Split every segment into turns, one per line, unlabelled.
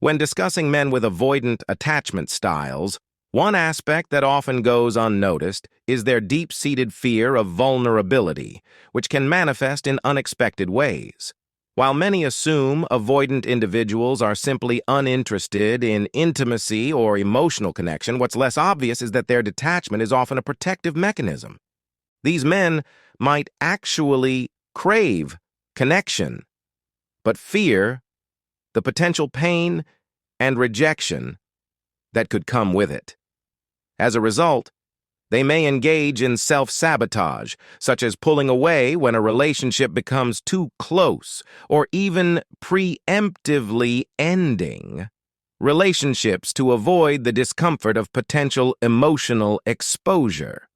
When discussing men with avoidant attachment styles, one aspect that often goes unnoticed is their deep-seated fear of vulnerability, which can manifest in unexpected ways. While many assume avoidant individuals are simply uninterested in intimacy or emotional connection, what's less obvious is that their detachment is often a protective mechanism. These men might actually crave connection, but fear the potential pain and rejection that could come with it. As a result, they may engage in self-sabotage, such as pulling away when a relationship becomes too close, or even preemptively ending relationships to avoid the discomfort of potential emotional exposure.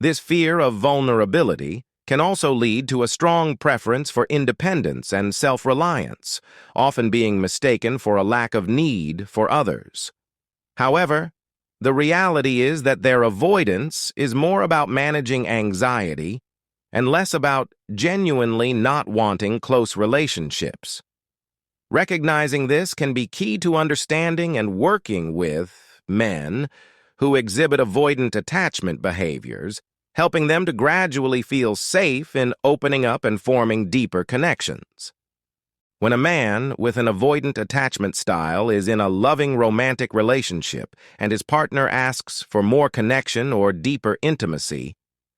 This fear of vulnerability can also lead to a strong preference for independence and self-reliance, often being mistaken for a lack of need for others. However, the reality is that their avoidance is more about managing anxiety and less about genuinely not wanting close relationships. Recognizing this can be key to understanding and working with men who exhibit avoidant attachment behaviors, helping them to gradually feel safe in opening up and forming deeper connections. When a man with an avoidant attachment style is in a loving romantic relationship and his partner asks for more connection or deeper intimacy,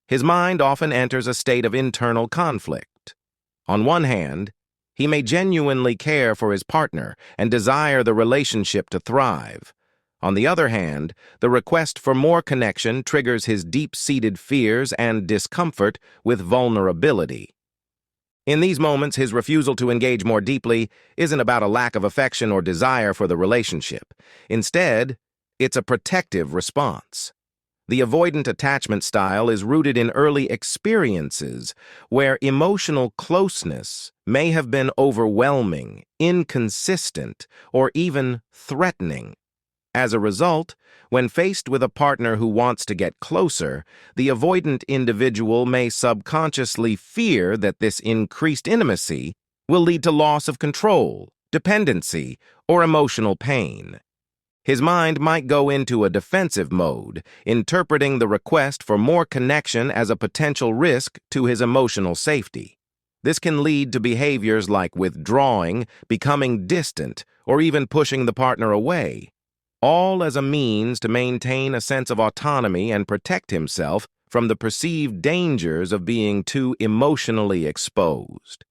his mind often enters a state of internal conflict. On one hand, he may genuinely care for his partner and desire the relationship to thrive. On the other hand, the request for more connection triggers his deep-seated fears and discomfort with vulnerability. In these moments, his refusal to engage more deeply isn't about a lack of affection or desire for the relationship. Instead, it's a protective response. The avoidant attachment style is rooted in early experiences where emotional closeness may have been overwhelming, inconsistent, or even threatening. As a result, when faced with a partner who wants to get closer, the avoidant individual may subconsciously fear that this increased intimacy will lead to loss of control, dependency, or emotional pain. His mind might go into a defensive mode, interpreting the request for more connection as a potential risk to his emotional safety. This can lead to behaviors like withdrawing, becoming distant, or even pushing the partner away, all as a means to maintain a sense of autonomy and protect himself from the perceived dangers of being too emotionally exposed.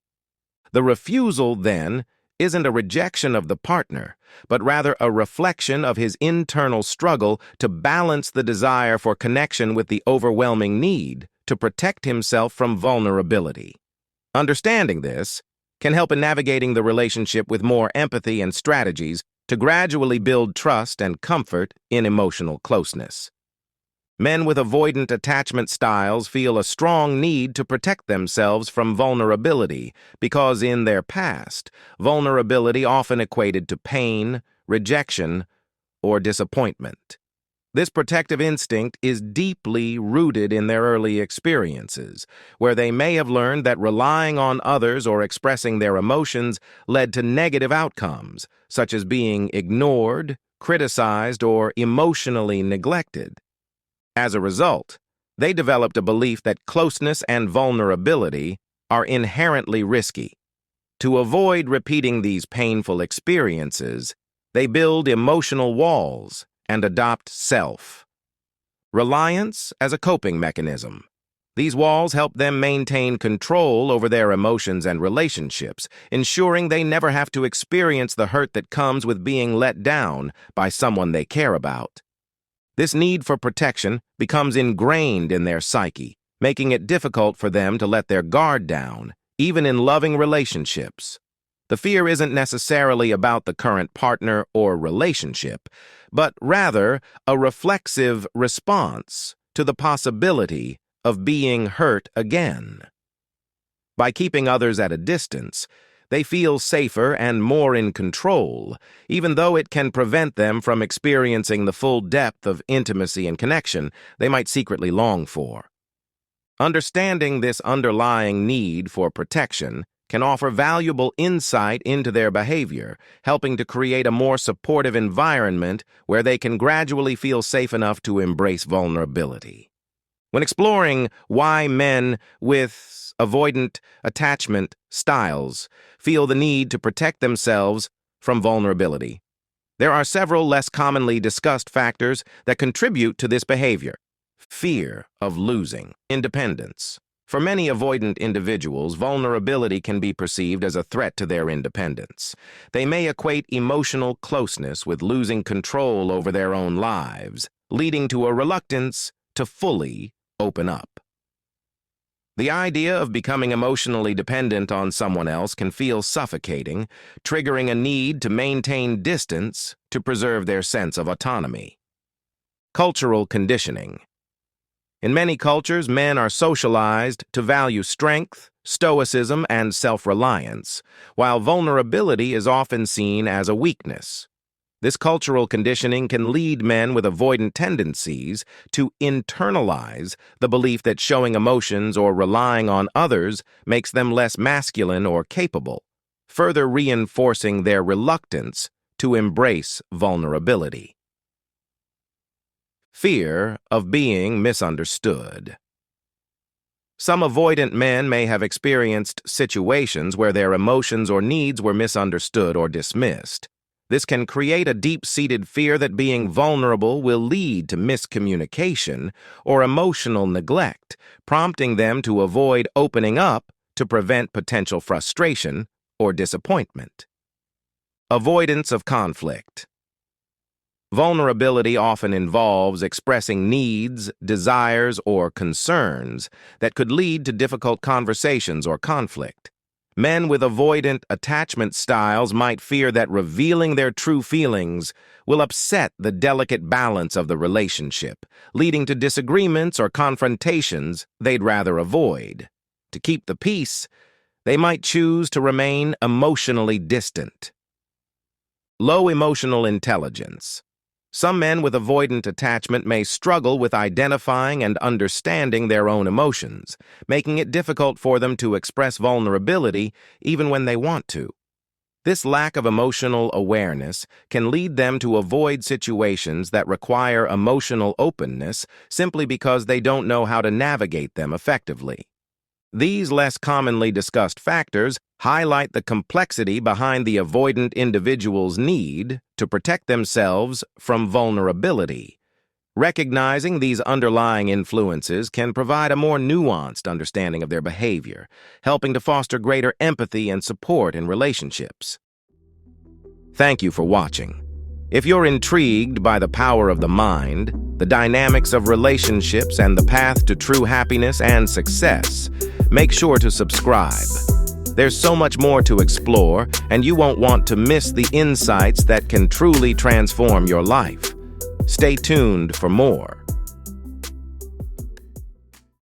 The refusal, then, isn't a rejection of the partner, but rather a reflection of his internal struggle to balance the desire for connection with the overwhelming need to protect himself from vulnerability. Understanding this can help in navigating the relationship with more empathy and strategies to gradually build trust and comfort in emotional closeness. Men with avoidant attachment styles feel a strong need to protect themselves from vulnerability because in their past, vulnerability often equated to pain, rejection, or disappointment. This protective instinct is deeply rooted in their early experiences, where they may have learned that relying on others or expressing their emotions led to negative outcomes, such as being ignored, criticized, or emotionally neglected. As a result, they developed a belief that closeness and vulnerability are inherently risky. To avoid repeating these painful experiences, they build emotional walls and adopt self-reliance as a coping mechanism. These walls help them maintain control over their emotions and relationships, ensuring they never have to experience the hurt that comes with being let down by someone they care about. This need for protection becomes ingrained in their psyche, making it difficult for them to let their guard down, even in loving relationships. The fear isn't necessarily about the current partner or relationship, but rather a reflexive response to the possibility of being hurt again. By keeping others at a distance, they feel safer and more in control, even though it can prevent them from experiencing the full depth of intimacy and connection they might secretly long for. Understanding this underlying need for protection can offer valuable insight into their behavior, helping to create a more supportive environment where they can gradually feel safe enough to embrace vulnerability. When exploring why men with avoidant attachment styles feel the need to protect themselves from vulnerability, there are several less commonly discussed factors that contribute to this behavior. Fear of losing independence. For many avoidant individuals, vulnerability can be perceived as a threat to their independence. They may equate emotional closeness with losing control over their own lives, leading to a reluctance to fully open up. The idea of becoming emotionally dependent on someone else can feel suffocating, triggering a need to maintain distance to preserve their sense of autonomy. Cultural conditioning. In many cultures, men are socialized to value strength, stoicism, and self-reliance, while vulnerability is often seen as a weakness. This cultural conditioning can lead men with avoidant tendencies to internalize the belief that showing emotions or relying on others makes them less masculine or capable, further reinforcing their reluctance to embrace vulnerability. Fear of being misunderstood. Some avoidant men may have experienced situations where their emotions or needs were misunderstood or dismissed. This can create a deep-seated fear that being vulnerable will lead to miscommunication or emotional neglect, prompting them to avoid opening up to prevent potential frustration or disappointment. Avoidance of conflict. Vulnerability often involves expressing needs, desires, or concerns that could lead to difficult conversations or conflict. Men with avoidant attachment styles might fear that revealing their true feelings will upset the delicate balance of the relationship, leading to disagreements or confrontations they'd rather avoid. To keep the peace, they might choose to remain emotionally distant. Low emotional intelligence. Some men with avoidant attachment may struggle with identifying and understanding their own emotions, making it difficult for them to express vulnerability even when they want to. This lack of emotional awareness can lead them to avoid situations that require emotional openness simply because they don't know how to navigate them effectively. These less commonly discussed factors highlight the complexity behind the avoidant individual's need to protect themselves from vulnerability. Recognizing these underlying influences can provide a more nuanced understanding of their behavior, helping to foster greater empathy and support in relationships. Thank you for watching. If you're intrigued by the power of the mind, the dynamics of relationships, and the path to true happiness and success, make sure to subscribe. There's so much more to explore, and you won't want to miss the insights that can truly transform your life. Stay tuned for more.